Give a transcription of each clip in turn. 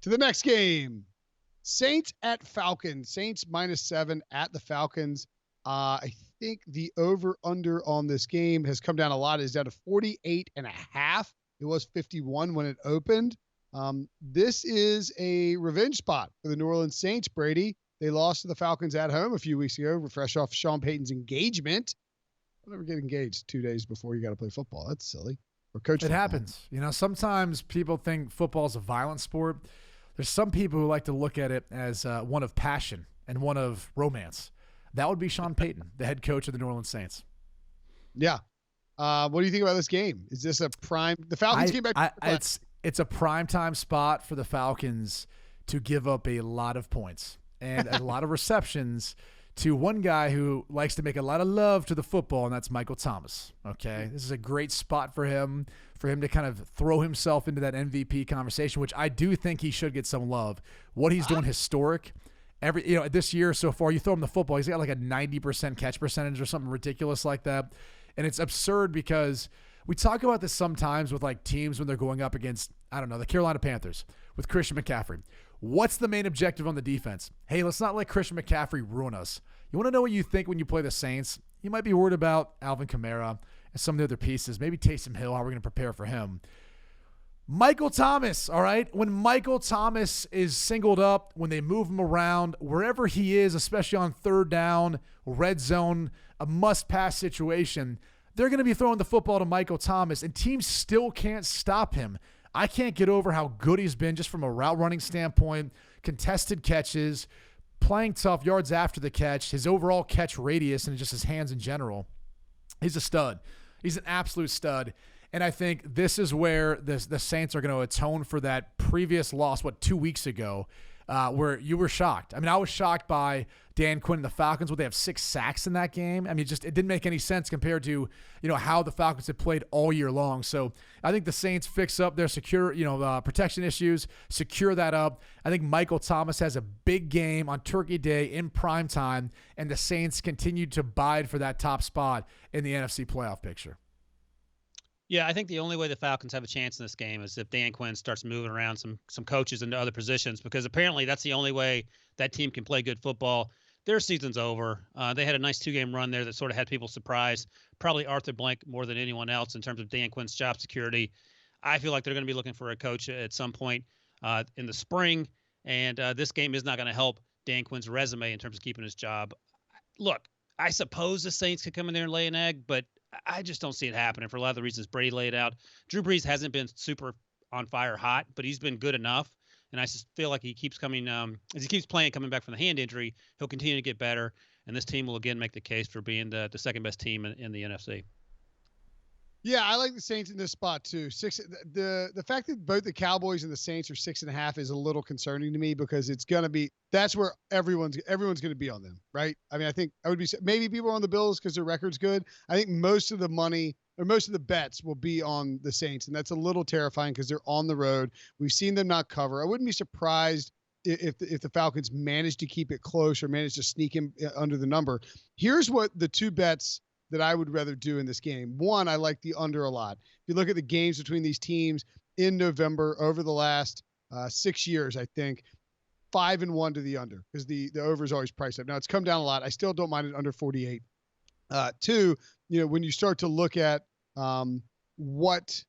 To the next game. Saints at Falcons. Saints -7 at the Falcons. I think the over-under on this game has come down a lot. It's down to 48.5. It was 51 when it opened. This is a revenge spot for the New Orleans Saints, Brady. They lost to the Falcons at home a few weeks ago, fresh off Sean Payton's engagement. I'll never get engaged 2 days before you got to play football. That's silly. Or coach it football. happens. Sometimes people think football is a violent sport. There's some people who like to look at it as one of passion and one of romance. That would be Sean Payton, the head coach of the New Orleans Saints. Yeah. What do you think about this game? Is this a prime? The Falcons came back. It's a primetime spot for the Falcons to give up a lot of points and a lot of receptions to one guy who likes to make a lot of love to the football, and that's Michael Thomas. Okay, this is a great spot for him to kind of throw himself into that MVP conversation, which I do think he should get some love. What he's doing historic. This year so far, you throw him the football, he's got like a 90% catch percentage or something ridiculous like that. And it's absurd because we talk about this sometimes with like teams when they're going up against, I don't know, the Carolina Panthers with Christian McCaffrey. What's the main objective on the defense? Hey, let's not let Christian McCaffrey ruin us. You want to know what you think when you play the Saints? You might be worried about Alvin Kamara and some of the other pieces. Maybe Taysom Hill, how we're going to prepare for him. Michael Thomas, all right? When Michael Thomas is singled up, when they move him around, wherever he is, especially on third down, red zone, a must-pass situation, they're going to be throwing the football to Michael Thomas, and teams still can't stop him. I can't get over how good he's been just from a route running standpoint, contested catches, playing tough yards after the catch, his overall catch radius, and just his hands in general. He's a stud. He's an absolute stud. And I think this is where the Saints are going to atone for that previous loss, 2 weeks ago, where you were shocked. I mean, I was shocked by Dan Quinn and the Falcons. Would they have 6 sacks in that game? I mean, it didn't make any sense compared to, how the Falcons had played all year long. So I think the Saints fix up their protection issues, secure that up. I think Michael Thomas has a big game on Turkey Day in prime time, and the Saints continue to bide for that top spot in the NFC playoff picture. Yeah, I think the only way the Falcons have a chance in this game is if Dan Quinn starts moving around some coaches into other positions, because apparently that's the only way that team can play good football. Their season's over. They had a nice 2-game run there that sort of had people surprised. Probably Arthur Blank more than anyone else in terms of Dan Quinn's job security. I feel like they're going to be looking for a coach at some point in the spring, and this game is not going to help Dan Quinn's resume in terms of keeping his job. Look, I suppose the Saints could come in there and lay an egg, but I just don't see it happening for a lot of the reasons Brady laid out. Drew Brees hasn't been super on fire hot, but he's been good enough. And I just feel like he keeps coming, as he keeps playing, coming back from the hand injury, he'll continue to get better. And this team will again make the case for being the second best team in the NFC. Yeah, I like the Saints in this spot too. The fact that both the Cowboys and the Saints are 6.5 is a little concerning to me, because that's where everyone's going to be on them, right? I mean, I think maybe people are on the Bills because their record's good. I think most of the money or most of the bets will be on the Saints, and that's a little terrifying because they're on the road. We've seen them not cover. I wouldn't be surprised if the Falcons manage to keep it close or manage to sneak in under the number. Here's what the two bets that I would rather do in this game. One, I like the under a lot. If you look at the games between these teams in November over the last 6 years, I think 5-1 to the under, because the over is always priced up. Now it's come down a lot. I still don't mind it under 48. Two, when you start to look at what,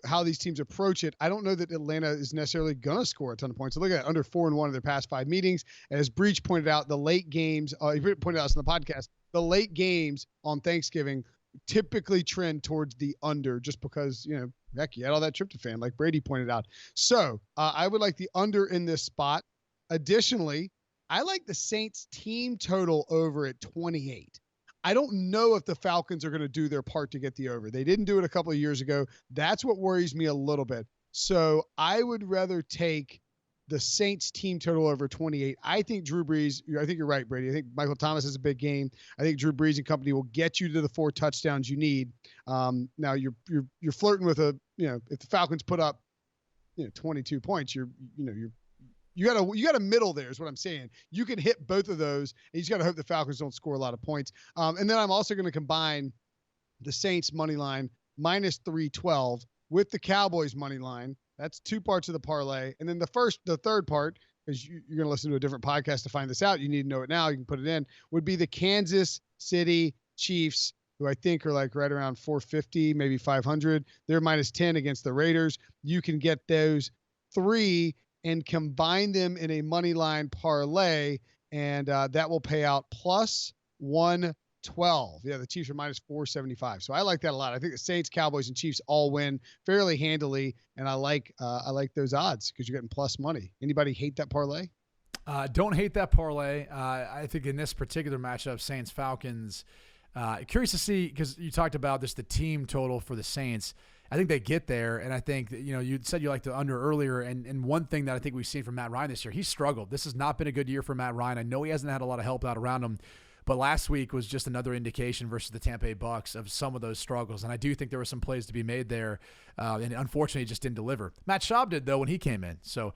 how these teams approach it, I don't know that Atlanta is necessarily going to score a ton of points. So look at under 4-1 in their past 5 meetings. As Breach pointed out, the late games, he pointed out in the podcast, the late games on Thanksgiving typically trend towards the under, just because, heck, you had all that tryptophan, like Brady pointed out. So I would like the under in this spot. Additionally, I like the Saints team total over at 28. I don't know if the Falcons are going to do their part to get the over. They didn't do it a couple of years ago. That's what worries me a little bit. So I would rather take the Saints team total over 28. I think Drew Brees, I think you're right, Brady. I think Michael Thomas has a big game. I think Drew Brees and company will get you to the 4 touchdowns you need. Now you're flirting with if the Falcons put up, 22 points, you got a middle there is what I'm saying. You can hit both of those, and you just got to hope the Falcons don't score a lot of points. And then I'm also going to combine the Saints money line -312 with the Cowboys money line That's 2 parts of the parlay. And then the third part, because you're going to listen to a different podcast to find this out. You need to know it now. You can put it in. Would be the Kansas City Chiefs, who I think are like right around 450, maybe 500. They're -10 against the Raiders. You can get those 3 and combine them in a money line parlay, and that will pay out +112. Yeah, the Chiefs are -475. So I like that a lot. I think the Saints, Cowboys, and Chiefs all win fairly handily, and I like those odds because you're getting plus money. Anybody hate that parlay? Don't hate that parlay. I think in this particular matchup, Saints-Falcons, curious to see, because you talked about this, the team total for the Saints. I think they get there, and I think that, you said you liked the under earlier, and one thing that I think we've seen from Matt Ryan this year, he's struggled. This has not been a good year for Matt Ryan. I know he hasn't had a lot of help out around him, but last week was just another indication versus the Tampa Bay Bucks of some of those struggles, and I do think there were some plays to be made there, and unfortunately, it just didn't deliver. Matt Schaub did, though, when he came in, so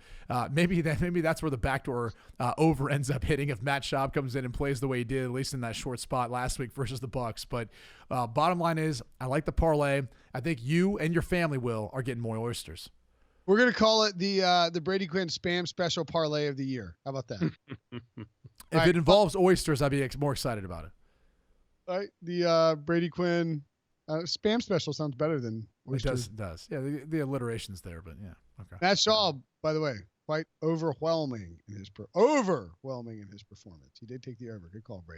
maybe that's where the backdoor over ends up hitting if Matt Schaub comes in and plays the way he did, at least in that short spot last week versus the Bucks. But bottom line is, I like the parlay. I think you and your family, Will, are getting more oysters. We're going to call it the Brady Quinn Spam Special Parlay of the Year. How about that? If it involves oysters, I'd be more excited about it. All right. The Brady Quinn Spam Special sounds better than oysters. It does. Yeah, the alliteration's there, but yeah. Okay. Matt Schaub, by the way, quite overwhelming in his performance. He did take the over. Good call, Brady.